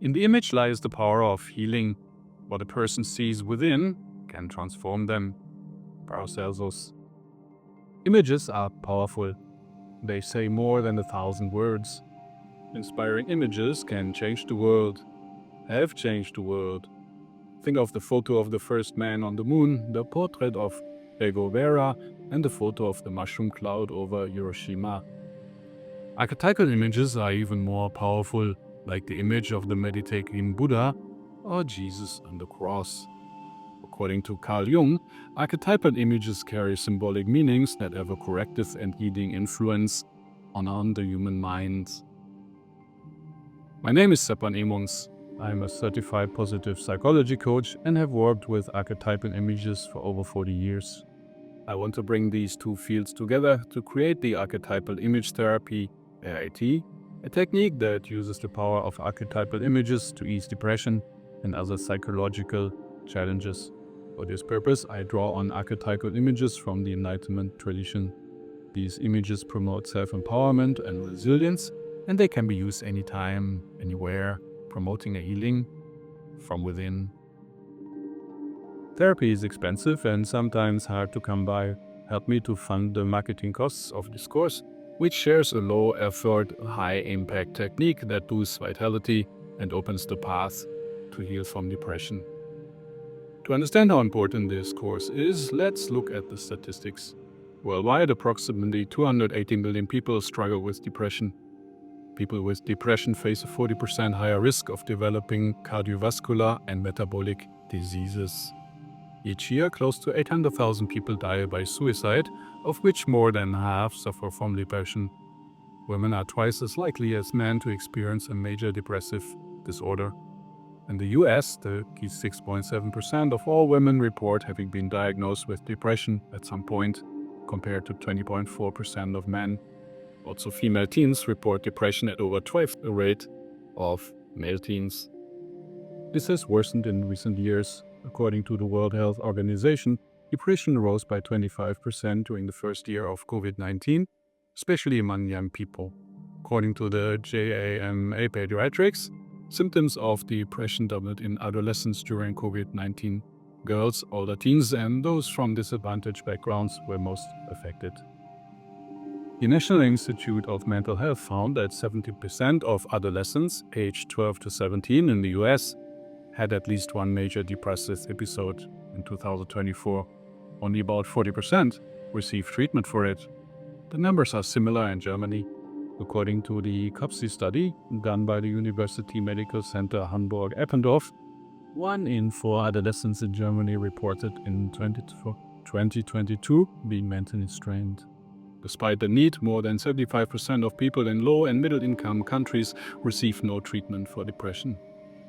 In the image lies the power of healing. What a person sees within can transform them. Paracelsus. Images are powerful. They say more than 1,000 words. Inspiring images can change the world, have changed the world. Think of the photo of the first man on the moon, the portrait of Che Guevara, and the photo of the mushroom cloud over Hiroshima. Archetypal images are even more powerful, like the image of the meditating Buddha or Jesus on the cross. According to Carl Jung, archetypal images carry symbolic meanings that have a corrective and healing influence on the human mind. My name is Seppan Emungs. I'm a certified positive psychology coach and have worked with archetypal images for over 40 years. I want to bring these two fields together to create the archetypal image therapy, AIT, a technique that uses the power of archetypal images to ease depression and other psychological challenges. For this purpose, I draw on archetypal images from the Enlightenment tradition. These images promote self-empowerment and resilience, and they can be used anytime, anywhere, promoting a healing from within. Therapy is expensive and sometimes hard to come by. Help me to fund the marketing costs of this course, which shares a low-effort, high-impact technique that boosts vitality and opens the path to heal from depression. To understand how important this course is, let's look at the statistics. Worldwide, approximately 280 million people struggle with depression. People with depression face a 40% higher risk of developing cardiovascular and metabolic diseases. Each year, close to 800,000 people die by suicide, of which more than half suffer from depression. Women are twice as likely as men to experience a major depressive disorder. In the US, 36.7% of all women report having been diagnosed with depression at some point, compared to 20.4% of men. Also, female teens report depression at over twice the rate of male teens. This has worsened in recent years. According to the World Health Organization, depression rose by 25% during the first year of COVID-19, especially among young people. According to the JAMA Pediatrics, symptoms of depression doubled in adolescents during COVID-19. Girls, older teens, and those from disadvantaged backgrounds were most affected. The National Institute of Mental Health found that 70% of adolescents aged 12 to 17 in the US had at least one major depressive episode in 2024. Only about 40% received treatment for it. The numbers are similar in Germany. According to the COPSI study done by the University Medical Center Hamburg-Eppendorf, 1 in 4 adolescents in Germany reported in 2022 being mentally strained. Despite the need, more than 75% of people in low and middle-income countries receive no treatment for depression.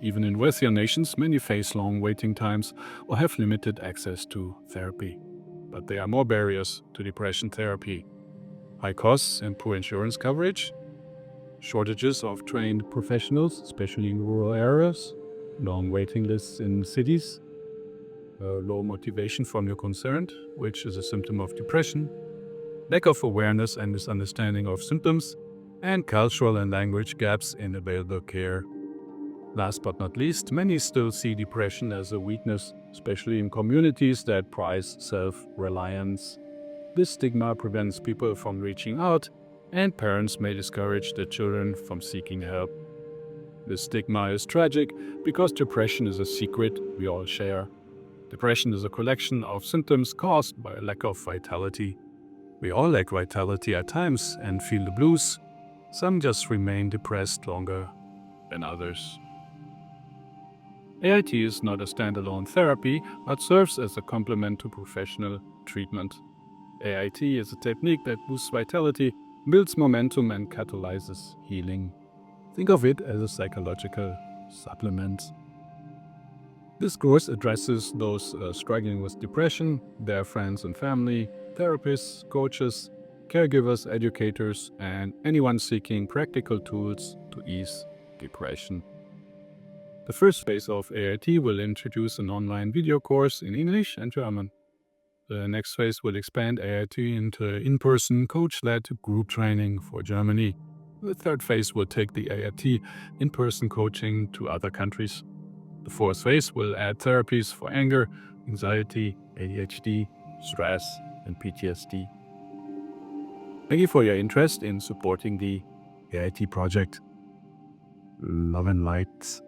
Even in wealthier nations, many face long waiting times or have limited access to therapy. But there are more barriers to depression therapy. High costs and poor insurance coverage, shortages of trained professionals, especially in rural areas, long waiting lists in cities, low motivation from your concerned, which is a symptom of depression, lack of awareness and misunderstanding of symptoms, and cultural and language gaps in available care. Last but not least, many still see depression as a weakness, especially in communities that prize self-reliance. This stigma prevents people from reaching out, and parents may discourage their children from seeking help. This stigma is tragic because depression is a secret we all share. Depression is a collection of symptoms caused by a lack of vitality. We all lack vitality at times and feel the blues. Some just remain depressed longer than others. AIT is not a standalone therapy, but serves as a complement to professional treatment. AIT is a technique that boosts vitality, builds momentum, and catalyzes healing. Think of it as a psychological supplement. This course addresses those struggling with depression, their friends and family, therapists, coaches, caregivers, educators, and anyone seeking practical tools to ease depression. The first phase of AIT will introduce an online video course in English and German. The next phase will expand AIT into in-person coach-led group training for Germany. The third phase will take the AIT in-person coaching to other countries. The fourth phase will add therapies for anger, anxiety, ADHD, stress, and PTSD. Thank you for your interest in supporting the AIT project. Love and light.